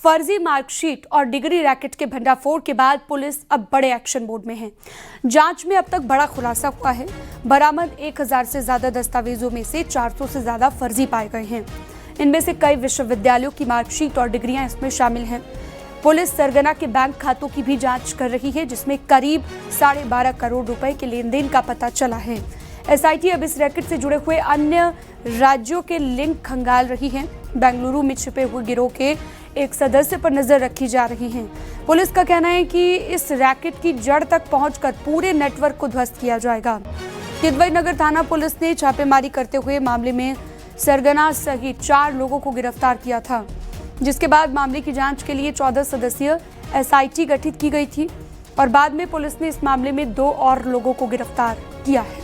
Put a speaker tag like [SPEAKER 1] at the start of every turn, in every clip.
[SPEAKER 1] फर्जी मार्कशीट और degree racket के भंडाफोड़ के बाद पुलिस अब बड़े एक्शन मोड में है। जांच में अब तक बड़ा खुलासा हुआ है। बरामद 1000 से ज्यादा दस्तावेजों में से 400 से ज्यादा फर्जी पाए गए हैं। इनमें से कई विश्वविद्यालयों की मार्कशीट और डिग्रियां इसमें शामिल हैं। पुलिस सरगना के बैंक खातों की भी जांच कर रही है, जिसमें करीब 12.5 करोड़ रुपए के लेन देन का पता चला है। एसआईटी अब इस रैकेट से जुड़े हुए अन्य राज्यों के लिंक खंगाल रही है। बेंगलुरु में छिपे हुए गिरोह के एक सदस्य पर नजर रखी जा रही है। पुलिस का कहना है कि इस रैकेट की जड़ तक पहुंचकर पूरे नेटवर्क को ध्वस्त किया जाएगा। किदवई नगर थाना पुलिस ने छापेमारी करते हुए मामले में सरगना सहित 4 लोगों को गिरफ्तार किया था, जिसके बाद मामले की जांच के लिए 14 सदस्यीय एसआईटी गठित की गई थी और बाद में पुलिस ने इस मामले में 2 और लोगों को गिरफ्तार किया है।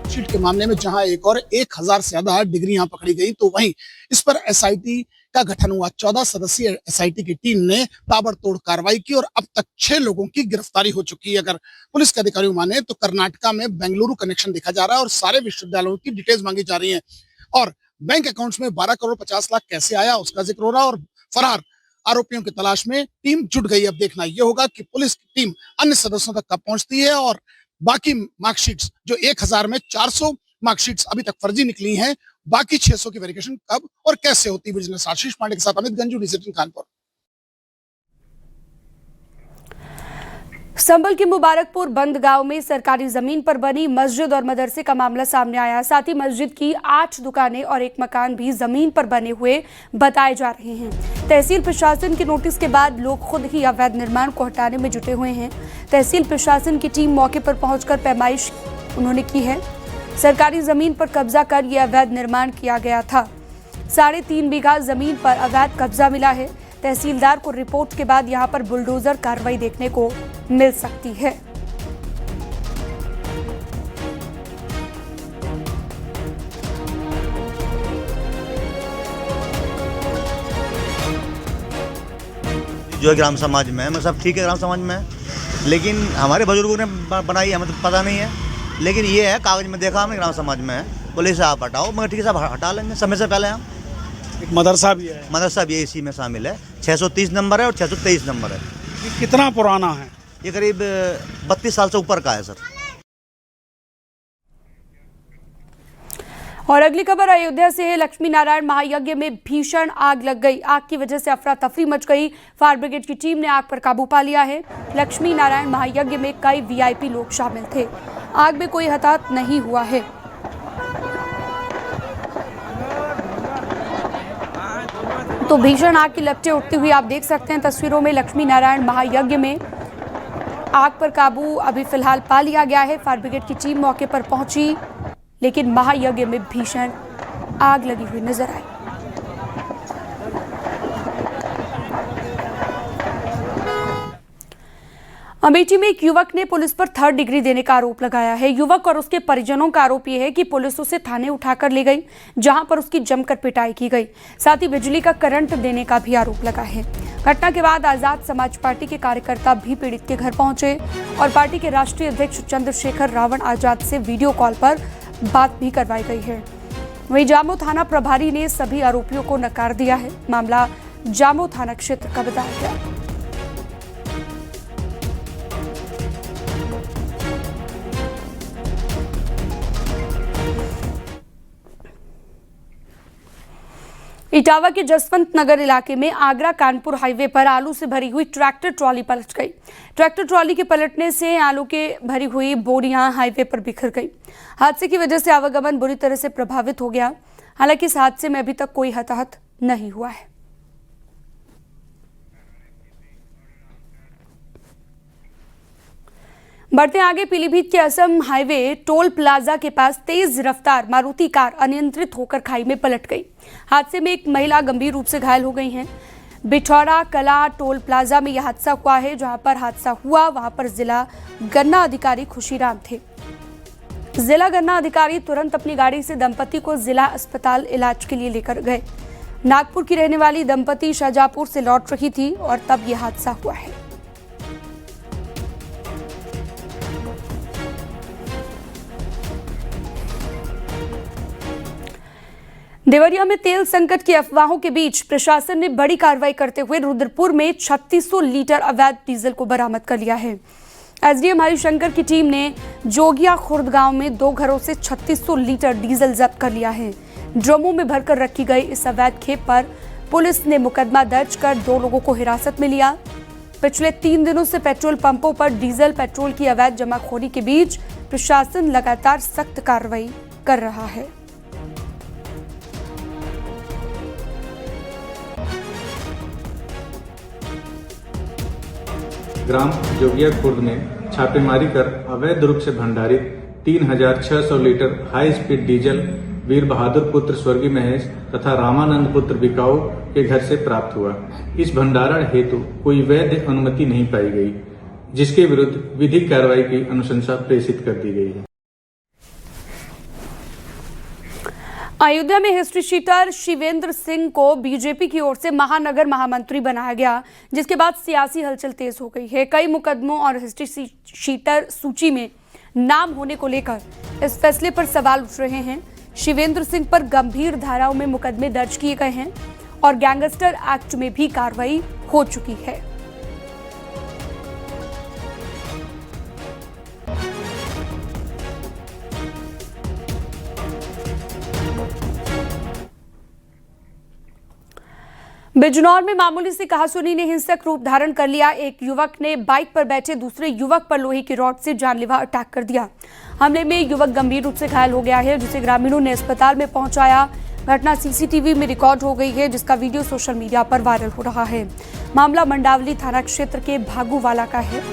[SPEAKER 2] शीट के मामले में जहां एक और 1000 से ज्यादा डिग्रियां पकड़ी गई, तो वहीं इस पर एसआईटी का गठन हुआ। 14 सदस्यीय एसआईटी की टीम ने ताबड़तोड़ कार्रवाई की और अब तक 6 लोगों की गिरफ्तारी हो चुकी है। अगर पुलिस के अधिकारियों माने तो कर्नाटका में बेंगलुरु कनेक्शन देखा जा रहा है और सारे विश्वविद्यालयों की डिटेल्स मांगी जा रही है और बैंक अकाउंट्स में 12 करोड़ 50 लाख कैसे आया उसका जिक्र हो रहा है और फरार आरोपियों की तलाश में टीम जुट गई। अब देखना यह होगा कि पुलिस की टीम अन्य सदस्यों तक कब पहुंचती है और बाकी मार्कशीट्स जो 1000 में 400 मार्कशीट्स अभी तक फर्जी निकली हैं, बाकी 600 की वेरिफिकेशन कब और कैसे होती है। बिजनेस आशीष पांडे के साथ अमित गंजू, डी कानपुर।
[SPEAKER 1] संभल के मुबारकपुर बंद गांव में सरकारी जमीन पर बनी मस्जिद और मदरसे का मामला सामने आया। साथ ही मस्जिद की 8 दुकानें और एक मकान भी जमीन पर बने हुए बताए जा रहे हैं। तहसील प्रशासन के नोटिस के बाद लोग खुद ही अवैध निर्माण को हटाने में जुटे हुए हैं। तहसील प्रशासन की टीम मौके पर पहुंचकर पैमाइश उन्होंने की है। सरकारी जमीन पर कब्जा कर यह अवैध निर्माण किया गया था। 3.5 बीघा जमीन पर अवैध कब्जा मिला है। तहसीलदार को रिपोर्ट के बाद यहां पर बुलडोजर कार्रवाई देखने को मिल सकती है।
[SPEAKER 3] जो है ग्राम समाज में मैं सब ठीक है, ग्राम समाज में, लेकिन हमारे बुजुर्गों ने बनाई है, हमें तो पता नहीं है। लेकिन ये है कागज में देखा हमने ग्राम समाज में है। पुलिस आप हटाओ, मगर ठीक है साहब हटा लेंगे समय से पहले। हम
[SPEAKER 2] एक मदरसा भी है,
[SPEAKER 3] मदरसा भी इसी में शामिल है। 630 नंबर है और 623 नंबर है।
[SPEAKER 2] ये कितना पुराना है?
[SPEAKER 3] ये करीब 32 साल से ऊपर का है सर।
[SPEAKER 1] और अगली खबर अयोध्या से है। लक्ष्मी नारायण महायज्ञ में भीषण आग लग गई। आग की वजह से अफरा तफरी मच गई। फायर ब्रिगेड की टीम ने आग पर काबू पा लिया है। लक्ष्मी नारायण महायज्ञ में कई वीआईपी लोग शामिल थे। आग में कोई हताहत नहीं हुआ है। तो भीषण आग की लपटें उठती हुई आप देख सकते हैं तस्वीरों में। लक्ष्मी नारायण महायज्ञ में आग पर काबू अभी फिलहाल पा लिया गया है। फायर ब्रिगेड की टीम मौके पर पहुंची, लेकिन महायज्ञ में भीषण आग लगी हुई नजर आई। अमेठी में एक युवक ने पुलिस पर 3rd डिग्री देने का आरोप लगाया है। युवक और उसके परिजनों का आरोप यह है कि पुलिस उसे थाने उठाकर ले गई, जहां पर उसकी जमकर पिटाई की गई। साथ ही बिजली का करंट देने का भी आरोप लगा है। घटना के बाद आजाद समाज पार्टी के कार्यकर्ता भी पीड़ित के घर पहुंचे और पार्टी के राष्ट्रीय अध्यक्ष चंद्रशेखर रावण आजाद से वीडियो कॉल पर बात भी करवाई गई है। वहीं जामो थाना प्रभारी ने सभी आरोपियों को नकार दिया है। मामला जामो थाना क्षेत्र का बताया गया। इटावा के जसवंत नगर इलाके में आगरा कानपुर हाईवे पर आलू से भरी हुई ट्रैक्टर ट्रॉली पलट गई। ट्रैक्टर ट्रॉली के पलटने से आलू के भरी हुई बोरियां हाईवे पर बिखर गई। हादसे की वजह से आवागमन बुरी तरह से प्रभावित हो गया। हालांकि इस हादसे में अभी तक कोई हताहत नहीं हुआ है। बढ़ते आगे, पीलीभीत के असम हाईवे टोल प्लाजा के पास तेज रफ्तार मारुति कार अनियंत्रित होकर खाई में पलट गई। हादसे में एक महिला गंभीर रूप से घायल हो गई हैं। बिठौरा कला टोल प्लाजा में यह हादसा हुआ है। जहां पर हादसा हुआ वहां पर जिला गन्ना अधिकारी खुशीराम थे। जिला गन्ना अधिकारी तुरंत अपनी गाड़ी से दंपति को जिला अस्पताल इलाज के लिए लेकर गए। नागपुर की रहने वाली दंपति शाहजहांपुर से लौट रही थी और तब यह हादसा हुआ है। देवरिया में तेल संकट की अफवाहों के बीच प्रशासन ने बड़ी कार्रवाई करते हुए रुद्रपुर में 3600 लीटर अवैध डीजल को बरामद कर लिया है। एसडीएम हरिशंकर की टीम ने जोगिया खुर्द गांव में 2 घरों से 3600 लीटर डीजल जब्त कर लिया है। ड्रमों में भरकर रखी गई इस अवैध खेप पर पुलिस ने मुकदमा दर्ज कर 2 लोगों को हिरासत में लिया। पिछले 3 दिनों से पेट्रोल पंपों पर डीजल पेट्रोल की अवैध जमाखोरी के बीच प्रशासन लगातार सख्त कार्रवाई कर रहा है।
[SPEAKER 4] ग्राम जोगिया खुर्द में छापेमारी कर अवैध रूप से भंडारित 3600 लीटर हाई स्पीड डीजल वीर बहादुर पुत्र स्वर्गीय महेश तथा रामानंद पुत्र बिकाऊ के घर से प्राप्त हुआ। इस भंडारण हेतु कोई वैध अनुमति नहीं पाई गई, जिसके विरुद्ध विधिक कार्रवाई की अनुशंसा प्रेषित कर दी गई है।
[SPEAKER 1] अयोध्या में हिस्ट्री शीटर शिवेंद्र सिंह को बीजेपी की ओर से महानगर महामंत्री बनाया गया, जिसके बाद सियासी हलचल तेज हो गई है। कई मुकदमों और हिस्ट्री शीटर सूची में नाम होने को लेकर इस फैसले पर सवाल उठ रहे हैं। शिवेंद्र सिंह पर गंभीर धाराओं में मुकदमे दर्ज किए गए हैं और गैंगस्टर एक्ट में भी कार्रवाई हो चुकी है। बिजनौर में मामूली सी कहासुनी ने हिंसक रूप धारण कर लिया। एक युवक ने बाइक पर बैठे दूसरे युवक पर लोहे की रॉड से जानलेवा अटैक कर दिया। हमले में युवक गंभीर रूप से घायल हो गया है, जिसे ग्रामीणों ने अस्पताल में पहुंचाया। घटना सीसीटीवी में रिकॉर्ड हो गई है, जिसका वीडियो सोशल मीडिया पर वायरल हो रहा है। मामला मंडावली थाना क्षेत्र के भागूवाला का है।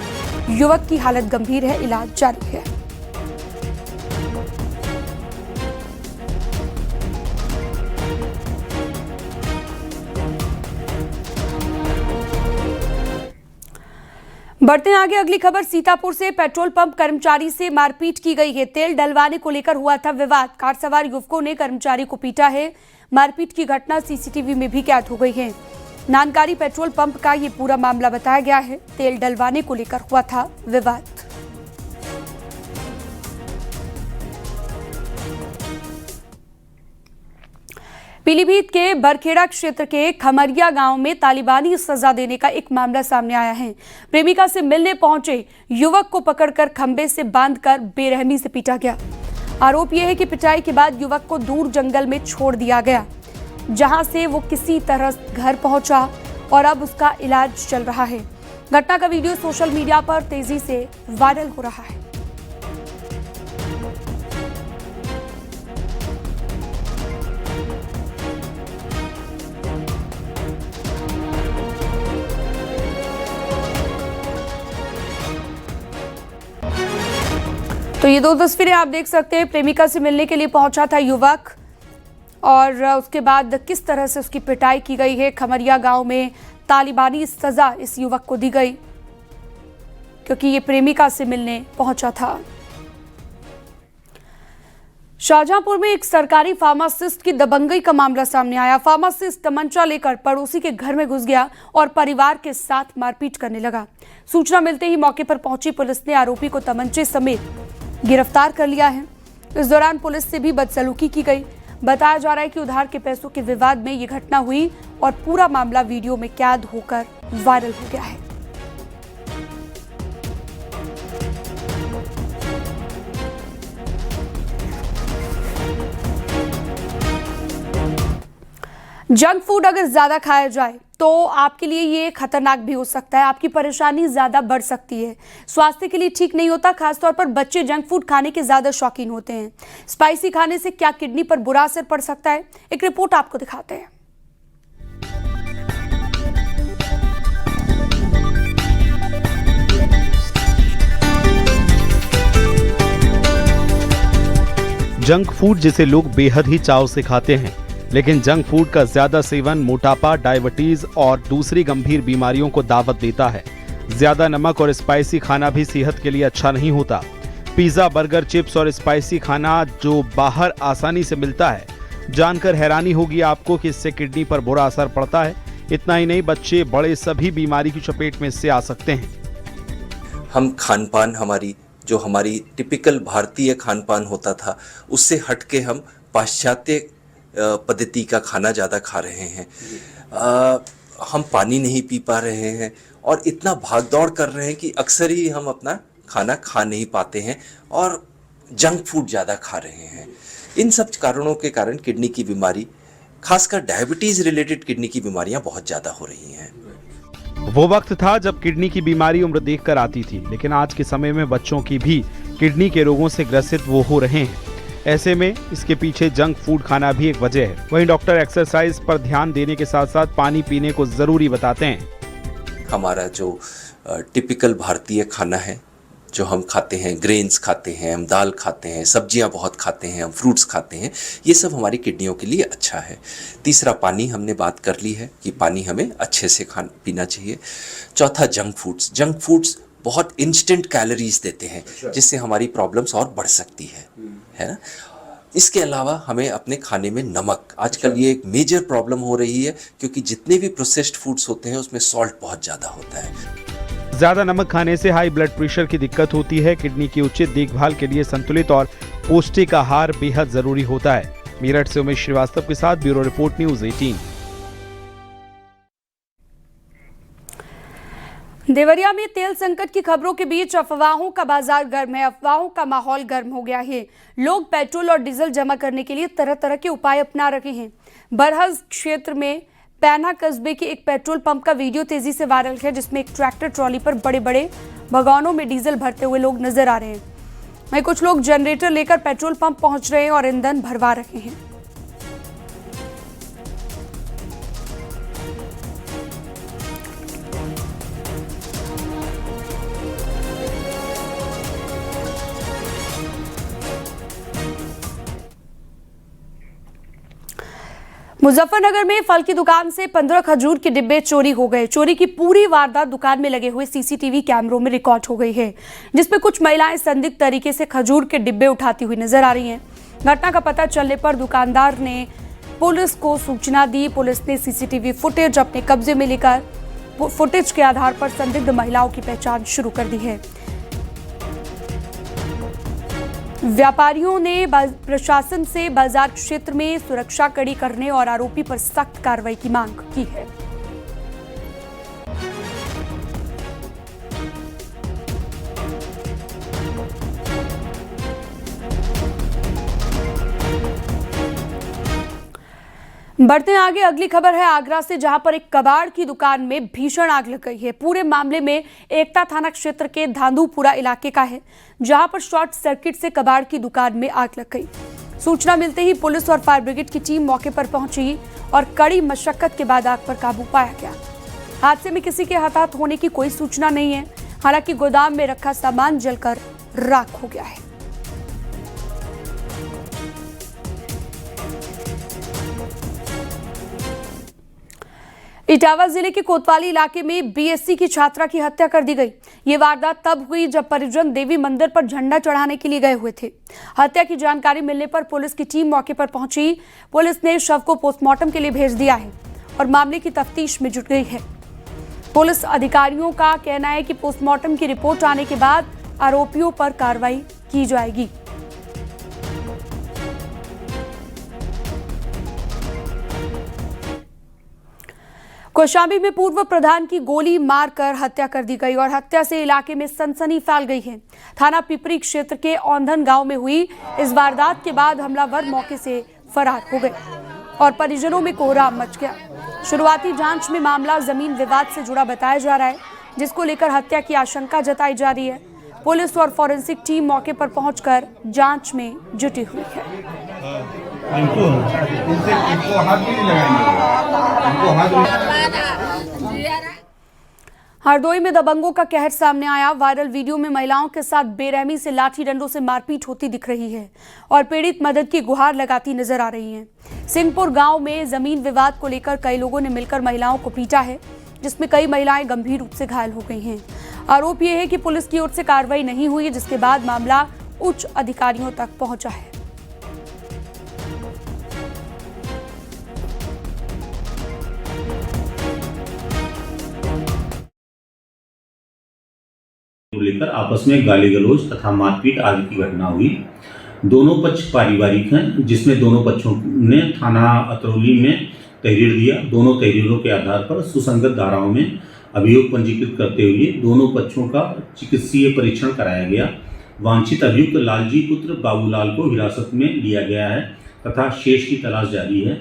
[SPEAKER 1] युवक की हालत गंभीर है, इलाज जारी है। बढ़ते हैं आगे, अगली खबर सीतापुर से। पेट्रोल पंप कर्मचारी से मारपीट की गई है। तेल डलवाने को लेकर हुआ था विवाद। कार सवार युवकों ने कर्मचारी को पीटा है। मारपीट की घटना सीसीटीवी में भी कैद हो गई है। नानकारी पेट्रोल पंप का ये पूरा मामला बताया गया है। तेल डलवाने को लेकर हुआ था विवाद। पीलीभीत के बरखेड़ा क्षेत्र के खमरिया गांव में तालिबानी सजा देने का एक मामला सामने आया है। प्रेमिका से मिलने पहुंचे युवक को पकड़कर खंबे से बांधकर बेरहमी से पीटा गया। आरोप यह है कि पिटाई के बाद युवक को दूर जंगल में छोड़ दिया गया, जहां से वो किसी तरह घर पहुंचा और अब उसका इलाज चल रहा है। घटना का वीडियो सोशल मीडिया पर तेजी से वायरल हो रहा है। तो ये 2 तस्वीरें आप देख सकते हैं। प्रेमिका से मिलने के लिए पहुंचा था युवक और उसके बाद किस तरह से उसकी पिटाई की गई है। खमरिया गांव में तालिबानी सजा इस युवक को दी गई क्योंकि ये प्रेमिका से मिलने पहुंचा था। शाहजहांपुर में एक सरकारी फार्मासिस्ट की दबंगई का मामला सामने आया। फार्मासिस्ट तमंचा लेकर पड़ोसी के घर में घुस गया और परिवार के साथ मारपीट करने लगा। सूचना मिलते ही मौके पर पहुंची पुलिस ने आरोपी को तमंचे समेत गिरफ्तार कर लिया है। इस दौरान पुलिस से भी बदसलूकी की गई। बताया जा रहा है कि उधार के पैसों के विवाद में ये घटना हुई और पूरा मामला वीडियो में कैद होकर वायरल हो गया है। जंक फूड अगर ज्यादा खाया जाए तो आपके लिए ये खतरनाक भी हो सकता है। आपकी परेशानी ज्यादा बढ़ सकती है। स्वास्थ्य के लिए ठीक नहीं होता। खासतौर पर बच्चे जंक फूड खाने के ज्यादा शौकीन होते हैं। स्पाइसी खाने से क्या किडनी पर बुरा असर पड़ सकता है, एक रिपोर्ट आपको दिखाते हैं।
[SPEAKER 5] जंक फूड जिसे लोग बेहद ही चाव से खाते हैं, लेकिन जंक फूड का ज्यादा सेवन मोटापा, डायबिटीज और दूसरी गंभीर बीमारियों को दावत देता है। ज्यादा नमक और स्पाइसी खाना भी सेहत के लिए अच्छा नहीं होता। पिज्जा, बर्गर, चिप्स और स्पाइसी खाना जो बाहर आसानी से मिलता है, जानकर हैरानी होगी आपको कि इससे किडनी पर बुरा असर पड़ता है। इतना ही नहीं, बच्चे बड़े सभी बीमारी की चपेट में इससे आ सकते हैं।
[SPEAKER 6] हम खानपान हमारी टिपिकल भारतीय खानपान होता था, उससे हटके हम पाश्चात्य पद्धति का खाना ज़्यादा खा रहे हैं, हम पानी नहीं पी पा रहे हैं और इतना भाग दौड़ कर रहे हैं कि अक्सर ही हम अपना खाना खा नहीं पाते हैं और जंक फूड ज़्यादा खा रहे हैं। इन सब कारणों के कारण किडनी की बीमारी, खासकर डायबिटीज़ रिलेटेड किडनी की बीमारियां बहुत ज़्यादा हो रही हैं।
[SPEAKER 5] वो वक्त था जब किडनी की बीमारी उम्र देखकर आती थी, लेकिन आज के समय में बच्चों की भी किडनी के रोगों से ग्रसित वो हो रहे हैं। ऐसे में इसके पीछे जंक फूड खाना भी एक वजह है। वहीं डॉक्टर एक्सरसाइज पर ध्यान देने के साथ साथ पानी पीने को जरूरी बताते हैं।
[SPEAKER 6] हमारा जो टिपिकल भारतीय खाना है, जो हम खाते हैं, ग्रेन्स खाते हैं, हम दाल खाते हैं, सब्जियां बहुत खाते हैं, हम फ्रूट्स खाते हैं, ये सब हमारी किडनियों के लिए अच्छा है। तीसरा, पानी हमने बात कर ली है कि पानी हमें अच्छे से पीना चाहिए। चौथा, जंक फूड्स बहुत इंस्टेंट कैलोरीज देते हैं, जिससे हमारी प्रॉब्लम्स और बढ़ सकती है ना। इसके अलावा हमें अपने खाने में नमक, आजकल ये एक मेजर प्रॉब्लम हो रही है, क्योंकि जितने भी प्रोसेस्ड फूड्स होते हैं उसमें सॉल्ट बहुत ज़्यादा होता है।
[SPEAKER 5] ज्यादा नमक खाने से हाई ब्लड प्रेशर की दिक्कत होती है। किडनी की उचित देखभाल के लिए संतुलित और पौष्टिक आहार बेहद जरूरी होता है। मेरठ से उमेश श्रीवास्तव के साथ ब्यूरो रिपोर्ट, न्यूज़ 18।
[SPEAKER 1] देवरिया में तेल संकट की खबरों के बीच अफवाहों का बाजार गर्म है। अफवाहों का माहौल गर्म हो गया है। लोग पेट्रोल और डीजल जमा करने के लिए तरह तरह के उपाय अपना रहे हैं। बरहज क्षेत्र में पैना कस्बे के एक पेट्रोल पंप का वीडियो तेजी से वायरल है, जिसमें एक ट्रैक्टर ट्रॉली पर बड़े बड़े भगोनों में डीजल भरते हुए लोग नजर आ रहे हैं। वहीं कुछ लोग जनरेटर लेकर पेट्रोल पंप पहुंच रहे हैं और ईंधन भरवा रहे हैं। मुजफ्फरनगर में फल की दुकान से 15 खजूर के डिब्बे चोरी हो गए। चोरी की पूरी वारदात दुकान में लगे हुए सीसीटीवी कैमरों में रिकॉर्ड हो गई है, जिसमें कुछ महिलाएं संदिग्ध तरीके से खजूर के डिब्बे उठाती हुई नजर आ रही हैं। घटना का पता चलने पर दुकानदार ने पुलिस को सूचना दी। पुलिस ने सीसीटीवी फुटेज अपने कब्जे में लेकर फुटेज के आधार पर संदिग्ध महिलाओं की पहचान शुरू कर दी है। व्यापारियों ने प्रशासन से बाजार क्षेत्र में सुरक्षा कड़ी करने और आरोपी पर सख्त कार्रवाई की मांग की है। बढ़ते हैं आगे। अगली खबर है आगरा से, जहां पर एक कबाड़ की दुकान में भीषण आग लग गई है। पूरे मामले में एकता थाना क्षेत्र के धांधुपुरा इलाके का है, जहां पर शॉर्ट सर्किट से कबाड़ की दुकान में आग लग गई। सूचना मिलते ही पुलिस और फायर ब्रिगेड की टीम मौके पर पहुंची और कड़ी मशक्कत के बाद आग पर काबू पाया गया। हादसे में किसी के हताहत होने की कोई सूचना नहीं है। हालांकि गोदाम में रखा सामान जलकर राख हो गया है। इटावा जिले के कोतवाली इलाके में बीएससी की छात्रा की हत्या कर दी गई। ये वारदात तब हुई जब परिजन देवी मंदिर पर झंडा चढ़ाने के लिए गए हुए थे। हत्या की जानकारी मिलने पर पुलिस की टीम मौके पर पहुंची। पुलिस ने शव को पोस्टमार्टम के लिए भेज दिया है और मामले की तफ्तीश में जुट गई है। पुलिस अधिकारियों का कहना है कि पोस्टमार्टम की रिपोर्ट आने के बाद आरोपियों पर कार्रवाई की जाएगी। कौशाम्बी में पूर्व प्रधान की गोली मारकर हत्या कर दी गई और हत्या से इलाके में सनसनी फैल गई है। थाना पिपरी क्षेत्र के औंधन गांव में हुई इस वारदात के बाद हमलावर मौके से फरार हो गए और परिजनों में कोहराम मच गया। शुरुआती जांच में मामला जमीन विवाद से जुड़ा बताया जा रहा है, जिसको लेकर हत्या की आशंका जताई जा रही है। पुलिस और फॉरेंसिक टीम मौके पर पहुंचकर जांच में जुटी हुई है। हरदोई में दबंगों का कहर सामने आया। वायरल वीडियो में महिलाओं के साथ बेरहमी से लाठी डंडों से मारपीट होती दिख रही है और पीड़ित मदद की गुहार लगाती नजर आ रही हैं। सिंहपुर गांव में जमीन विवाद को लेकर कई लोगों ने मिलकर महिलाओं को पीटा है, जिसमें कई महिलाएं गंभीर रूप से घायल हो गई हैं। आरोप यह है कि पुलिस की ओर से कार्रवाई नहीं हुई, जिसके बाद मामला उच्च अधिकारियों तक पहुंचा है।
[SPEAKER 7] लेकर आपस में गाली गलौज तथा मारपीट आदि की घटना हुई। दोनों पक्ष पारिवारिक हैं, जिसमें दोनों पक्षों ने थाना अतरौली में तहरीर दिया। दोनों तहरीरों के आधार पर सुसंगत धाराओं में अभियोग पंजीकृत करते हुए दोनों पक्षों का चिकित्सीय परीक्षण कराया गया। वांछित अभियुक्त लालजी पुत्र बाबूलाल को हिरासत में लिया गया है तथा शेष की तलाश जारी है।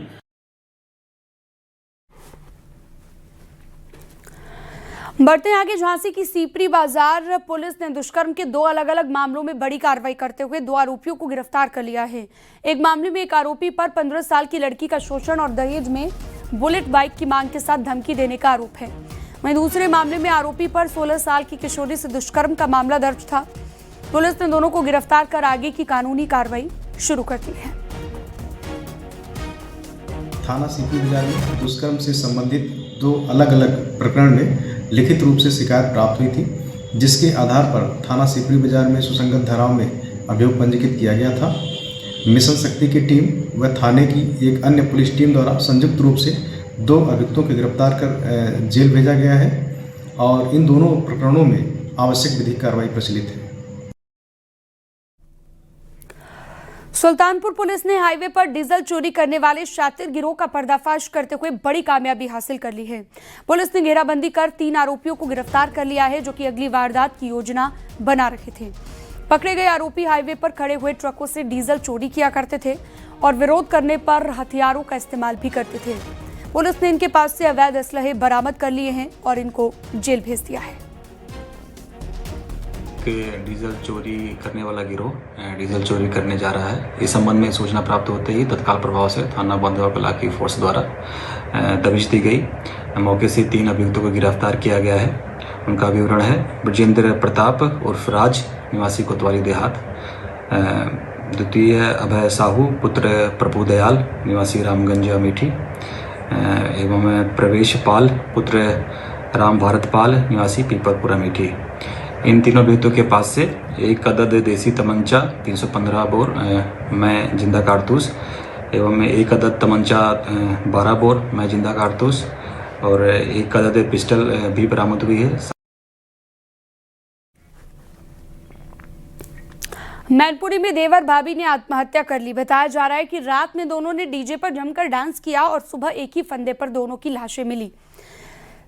[SPEAKER 1] बढ़ते हैं आगे। झांसी की सीपरी बाजार पुलिस ने दुष्कर्म के 2 अलग अलग मामलों में बड़ी कार्रवाई करते हुए 2 आरोपियों को गिरफ्तार कर लिया है। एक मामले में एक आरोपी पर 15 साल की लड़की का शोषण और दहेज में बुलेट बाइक की मांग के साथ धमकी देने का आरोप है। वहीं दूसरे मामले में आरोपी पर 16 साल की किशोरी से दुष्कर्म का मामला दर्ज था। पुलिस ने दोनों को गिरफ्तार कर आगे की कानूनी कार्रवाई शुरू कर दी है।
[SPEAKER 8] थाना सीपी बाजार में दुष्कर्म से संबंधित 2 अलग अलग प्रकरण में लिखित रूप से शिकायत प्राप्त हुई थी, जिसके आधार पर थाना सीपरी बाजार में सुसंगत धाराओं में अभियोग पंजीकृत किया गया था। मिशन शक्ति की टीम व थाने की एक अन्य पुलिस टीम द्वारा संयुक्त रूप से 2 अभियुक्तों को गिरफ्तार कर जेल भेजा गया है और इन दोनों प्रकरणों में आवश्यक विधिक कार्रवाई प्रचलित है।
[SPEAKER 1] सुल्तानपुर पुलिस ने हाईवे पर डीजल चोरी करने वाले शातिर गिरोह का पर्दाफाश करते हुए बड़ी कामयाबी हासिल कर ली है। पुलिस ने घेराबंदी कर 3 आरोपियों को गिरफ्तार कर लिया है, जो कि अगली वारदात की योजना बना रहे थे। पकड़े गए आरोपी हाईवे पर खड़े हुए ट्रकों से डीजल चोरी किया करते थे और विरोध करने पर हथियारों का इस्तेमाल भी करते थे। पुलिस ने इनके पास से अवैध असलहे बरामद कर लिए हैं और इनको जेल भेज दिया है।
[SPEAKER 9] कि डीजल चोरी करने वाला गिरोह डीजल चोरी करने जा रहा है। इस संबंध में सूचना प्राप्त होते ही तत्काल प्रभाव से थाना बंधवा कला की फोर्स द्वारा दबिश दी गई। मौके से 3 अभियुक्तों को गिरफ्तार किया गया है। उनका विवरण है: ब्रजेंद्र प्रताप उर्फ राज, निवासी कोतवाली देहात। द्वितीय अभय साहू पुत्र प्रभु दयाल, निवासी रामगंज अमेठी। एवं प्रवेश पाल पुत्र राम भारत पाल, निवासी पीपलपुर अमेठी। इन तीनों अभियुक्तों के पास से 1 अदद देसी तमंचा 315 बोर में जिंदा कारतूस एवं 1 अदद तमंचा 12 बोर में जिंदा कारतूस और 1 अदद पिस्टल भी बरामद हुई है।
[SPEAKER 1] मैनपुरी में देवर भाभी ने आत्महत्या कर ली। बताया जा रहा है कि रात में दोनों ने डीजे पर जमकर डांस किया और सुबह एक ही फंदे पर दोनों की लाशें मिली।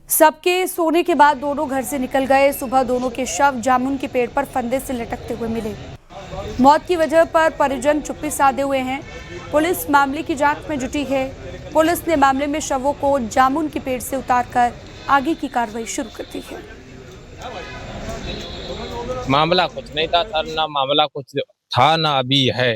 [SPEAKER 1] सबके सोने के बाद दोनों घर से निकल गए। सुबह दोनों के शव जामुन के पेड़ पर फंदे से लटकते हुए मिले। मौत की वजह पर परिजन चुप्पी साधे हुए हैं। पुलिस मामले की जांच में जुटी है। पुलिस ने मामले में शवों को जामुन के पेड़ से उतारकर आगे की कार्रवाई शुरू कर दी है।
[SPEAKER 10] मामला कुछ नहीं था सर, ना मामला कुछ था ना अभी है,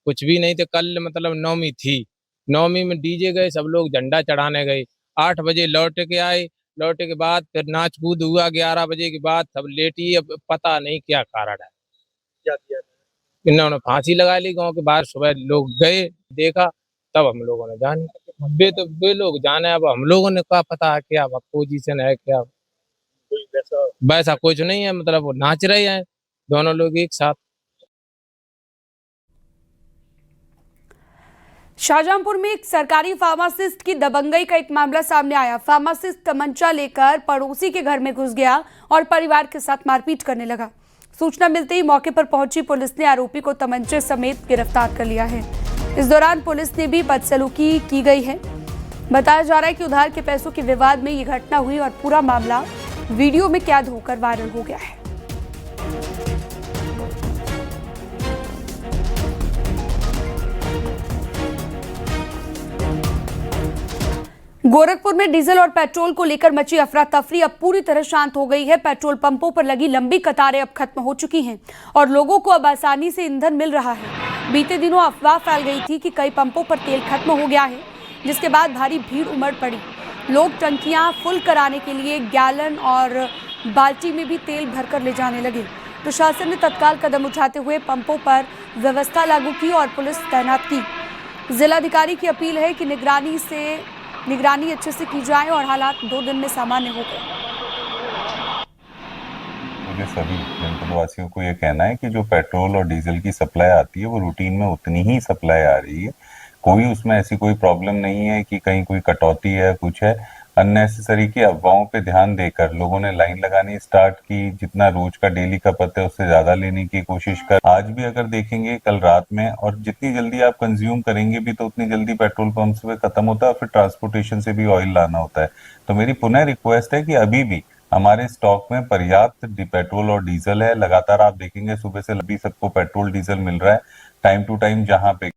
[SPEAKER 10] कुछ भी नहीं थे। कल मतलब नवमी थी, नवमी में डीजे गए, सब लोग झंडा चढ़ाने गए। 8 बजे लौट के आए, लौटे के बाद फिर नाच कूद हुआ। 11 बजे के बाद सब लेटी। अब पता नहीं क्या कारण है। क्या किया इन्होंने? फांसी लगा ली गांव के बाहर। सुबह लोग गए, देखा, तब हम लोगों ने जाने। वे लोग जाने, अब हम लोगों ने क्या पता है क्या पोजीशन है, क्या वैसा कुछ नहीं है। मतलब वो नाच रहे हैं दोनों लोग एक साथ।
[SPEAKER 1] शाहजहांपुर में एक सरकारी फार्मासिस्ट की दबंगई का एक मामला सामने आया। फार्मासिस्ट तमंचा लेकर पड़ोसी के घर में घुस गया और परिवार के साथ मारपीट करने लगा। सूचना मिलते ही मौके पर पहुंची पुलिस ने आरोपी को तमंचे समेत गिरफ्तार कर लिया है। इस दौरान पुलिस ने भी बदसलूकी की गई है। बताया जा रहा है कि उधार के पैसों के विवाद में ये घटना हुई और पूरा मामला वीडियो में कैद होकर वायरल हो गया है। गोरखपुर में डीजल और पेट्रोल को लेकर मची अफरा तफरी अब पूरी तरह शांत हो गई है। पेट्रोल पंपों पर लगी लंबी कतारें अब खत्म हो चुकी हैं और लोगों को अब आसानी से ईंधन मिल रहा है। बीते दिनों अफवाह फैल गई थी कि कई पंपों पर तेल खत्म हो गया है, जिसके बाद भारी भीड़ उमड़ पड़ी। लोग टंकियां फुल कराने के लिए गैलन और बाल्टी में भी तेल भरकर ले जाने लगे। प्रशासन ने तत्काल कदम उठाते हुए पंपों पर व्यवस्था लागू की और पुलिस तैनात की। जिलाधिकारी की अपील है कि निगरानी अच्छे से की जाए और हालात 2 दिन में सामान्य हो गए।
[SPEAKER 11] मुझे सभी जनपद वासियों को ये कहना है कि जो पेट्रोल और डीजल की सप्लाई आती है वो रूटीन में उतनी ही सप्लाई आ रही है। कोई उसमें ऐसी कोई प्रॉब्लम नहीं है कि कहीं कोई कटौती है, कुछ है। अननेसेसरी की अफवाहों पे ध्यान देकर लोगों ने लाइन लगानी स्टार्ट की। जितना रोज का डेली खपत है उससे ज्यादा लेने की कोशिश कर। आज भी अगर देखेंगे कल रात में, और जितनी जल्दी आप कंज्यूम करेंगे भी तो उतनी जल्दी पेट्रोल पंप पे खत्म होता है, फिर ट्रांसपोर्टेशन से भी ऑयल लाना होता है। तो मेरी पुनः रिक्वेस्ट है कि अभी भी हमारे स्टॉक में पर्याप्त पेट्रोल और डीजल है। लगातार आप देखेंगे सुबह से अभी सबको पेट्रोल डीजल मिल रहा है टाइम टू टाइम। जहां पे